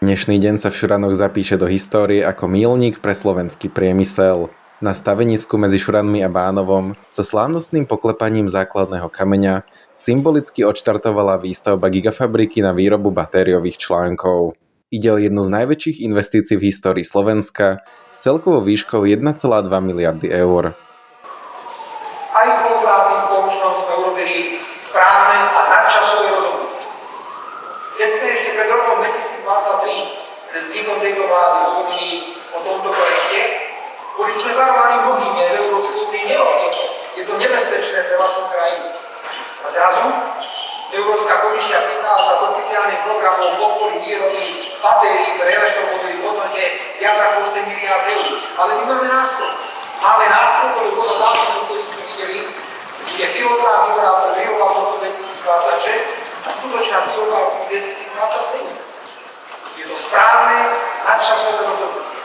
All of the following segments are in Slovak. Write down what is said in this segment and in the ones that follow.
Dnešný deň sa v Šuranoch zapíše do histórie ako míľnik pre slovenský priemysel. Na stavenisku medzi Šuranmi a Bánovom sa slávnostným poklepaním základného kameňa symbolicky odštartovala výstavba gigafabriky na výrobu batériových článkov. Ide o jednu z najväčších investícií v histórii Slovenska s celkovou výškou 1,2 miliardy eur. Aj v spolupráci s spoločnosťou sme urobili správne a nadčasové rozhodnutie. Keď sme ešte pred rokom 2023 pred vznikom tejto vlády hovorili o tomto projekte, boli sme varovaní mnohými v Európskej únii, nerobte to, je to nebezpečné pre vašu krajinu. A zrazu Európska komisia prichádza s oficiálnym programom podpory výroby batérií pre elektromobily v hodnote viac ako 8 miliárd eur. Ale my máme náskok. Máme náskok, lebo podľa dátum, ktorý sme videli, je pilotná výroba v roku 2026 a skutočná výroba v roku 2027. Je to správne nadčasové rozhodnutie.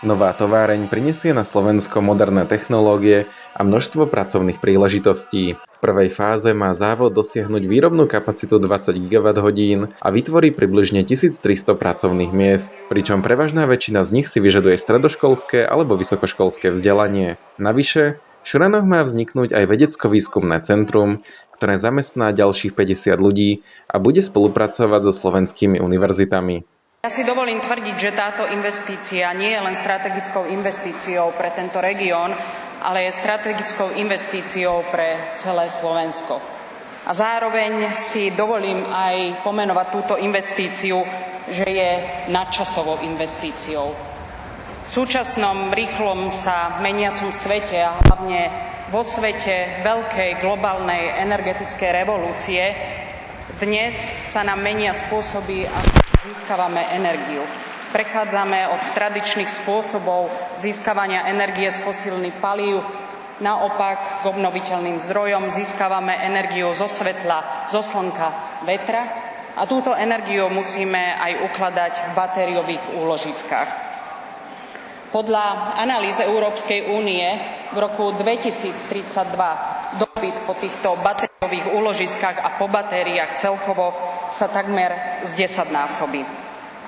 Nová továreň prinesie na Slovensko moderné technológie a množstvo pracovných príležitostí. V prvej fáze má závod dosiahnuť výrobnú kapacitu 20 GWh a vytvorí približne 1300 pracovných miest, pričom prevažná väčšina z nich si vyžaduje stredoškolské alebo vysokoškolské vzdelanie. Navyše, v Šuranoch má vzniknúť aj vedecko-výskumné centrum, ktoré zamestná ďalších 50 ľudí a bude spolupracovať so slovenskými univerzitami. Ja si dovolím tvrdiť, že táto investícia nie je len strategickou investíciou pre tento región, ale je strategickou investíciou pre celé Slovensko. A zároveň si dovolím aj pomenovať túto investíciu, že je nadčasovou investíciou. V súčasnom rýchlom sa meniacom svete a hlavne vo svete veľkej globálnej energetickej revolúcie dnes sa nám menia spôsoby, ako získavame energiu. Prechádzame od tradičných spôsobov získavania energie z fosílnych palív naopak k obnoviteľným zdrojom, získavame energiu zo svetla, zo slnka, vetra a túto energiu musíme aj ukladať v batériových úložiskách. Podľa analýz Európskej únie v roku 2032 dopyt po týchto batériových úložiskách a po batériách celkovo sa takmer zdesaťnásobí.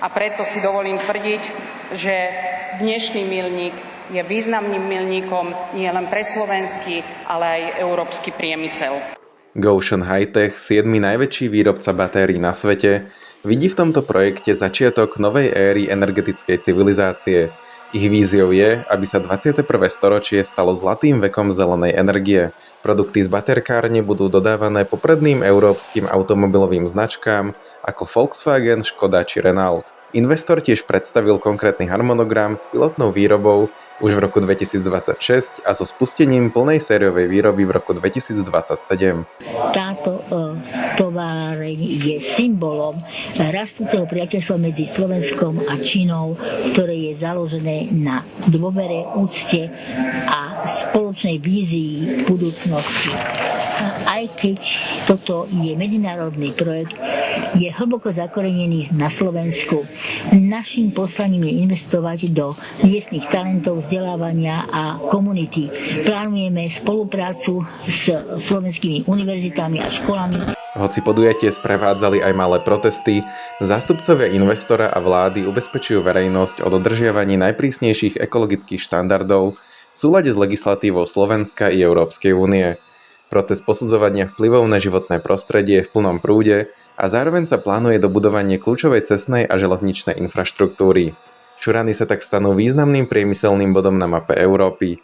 A preto si dovolím tvrdiť, že dnešný míľnik je významným míľnikom nielen pre slovenský, ale aj európsky priemysel. Gotion High-Tech, 7. najväčší výrobca batérií na svete, vidí v tomto projekte začiatok novej éry energetickej civilizácie. Ich víziou je, aby sa 21. storočie stalo zlatým vekom zelenej energie. Produkty z baterkárne budú dodávané popredným európskym automobilovým značkám ako Volkswagen, Škoda či Renault. Investor tiež predstavil konkrétny harmonogram s pilotnou výrobou už v roku 2026 a so spustením plnej sériovej výroby v roku 2027. Táto továreň je symbolom rastúceho priateľstva medzi Slovenskom a Čínou, ktoré je založené na dôvere, úcte a spoločnej vízii budúcnosti. Aj keď toto je medzinárodný projekt, je hlboko zakorenený na Slovensku. Naším poslaním je investovať do miestnych talentov, vzdelávania a komunity. Plánujeme spoluprácu s slovenskými univerzitami a školami. Hoci podujatie sprevádzali aj malé protesty, zástupcovia investora a vlády ubezpečujú verejnosť o dodržiavaní najprísnejších ekologických štandardov v súlade s legislatívou Slovenska i Európskej únie. Proces posudzovania vplyvov na životné prostredie je v plnom prúde a zároveň sa plánuje dobudovanie kľúčovej cestnej a železničnej infraštruktúry. Šurany sa tak stanú významným priemyselným bodom na mape Európy.